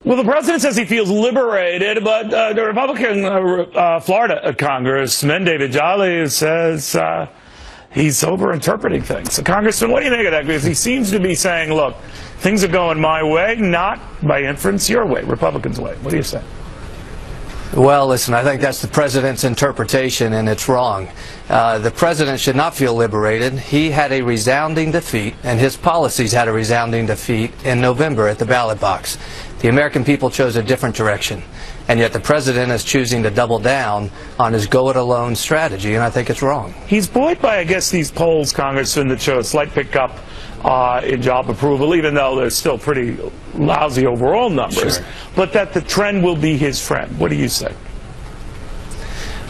Well, the president says he feels liberated, but the Republican Florida Congressman, David Jolly, says he's overinterpreting things. So, Congressman, what do you think of that? Because he seems to be saying, look, things are going my way, not by inference your way, Republicans' way. What do you say? Well, listen, I think that's the president's interpretation, and it's wrong. The president should not feel liberated. He had a resounding defeat, and his policies had a resounding defeat in November at the ballot box. The American people chose a different direction, and yet the president is choosing to double down on his go-it-alone strategy, and I think it's wrong. He's buoyed by, I guess, these polls, Congressman, that show a slight pickup in job approval, even though there's still pretty lousy overall numbers, sure, but that the trend will be his friend. What do you say?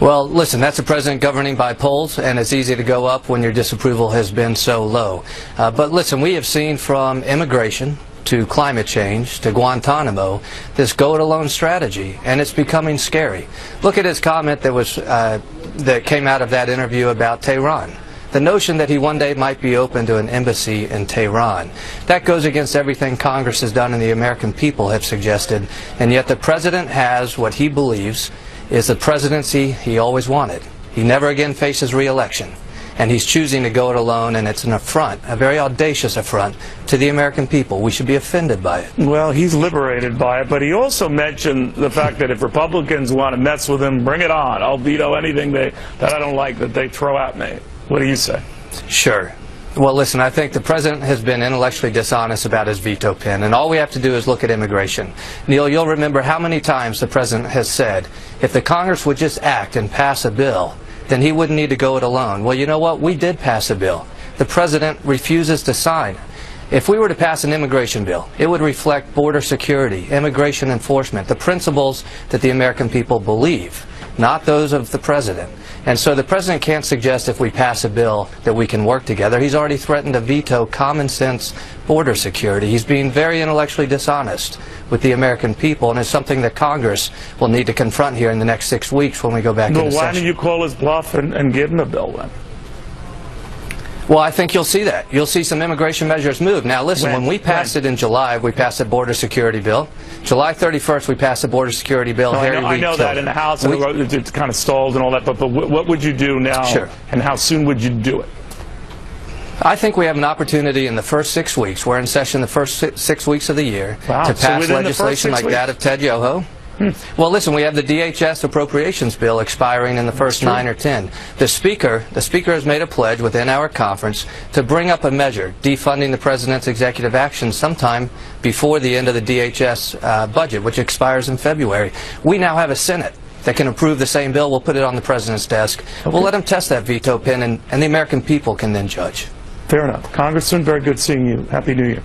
Well, listen, that's the president governing by polls, and it's easy to go up when your disapproval has been so low. But listen, we have seen from immigration to climate change to Guantanamo this go-it-alone strategy, and it's becoming scary. Look at his comment that came out of that interview about Tehran. The notion that he one day might be open to an embassy in Tehran. That goes against everything Congress has done and the American people have suggested, and yet the president has what he believes is the presidency he always wanted. He never again faces re-election, and he's choosing to go it alone, and it's an affront, a very audacious affront to the American people. We should be offended by it. Well, he's liberated by it, but he also mentioned the fact that if Republicans want to mess with him, bring it on. I'll veto anything that I don't like that they throw at me. What do you say? Sure. Well, listen, I think the president has been intellectually dishonest about his veto pen, and all we have to do is look at immigration. Neil, you'll remember how many times the president has said, if the Congress would just act and pass a bill, then he wouldn't need to go it alone. Well, you know what? We did pass a bill. The president refuses to sign. If we were to pass an immigration bill, it would reflect border security, immigration enforcement, the principles that the American people believe, not those of the president. And so the president can't suggest if we pass a bill that we can work together. He's already threatened to veto common sense border security. He's being very intellectually dishonest with the American people, and it's something that Congress will need to confront here in the next 6 weeks when we go back into session. Well, why don't you call his bluff and give him a bill then? Well, I think you'll see that. You'll see some immigration measures move. Now, listen, when we passed it in July, we passed a border security bill. July 31st, we passed a border security bill. No, I know that in the House, and it kind of stalled and all that, but what would you do now, sure, and how soon would you do it? I think we have an opportunity in the first 6 weeks. We're in session the first 6 weeks of the year to pass legislation like that of Ted Yoho. Well, listen, we have the DHS appropriations bill expiring in the first 9 or 10. The Speaker has made a pledge within our conference to bring up a measure defunding the President's executive action sometime before the end of the DHS budget, which expires in February. We now have a Senate that can approve the same bill. We'll put it on the President's desk. Okay. We'll let him test that veto pen, and the American people can then judge. Fair enough. Congressman, very good seeing you. Happy New Year.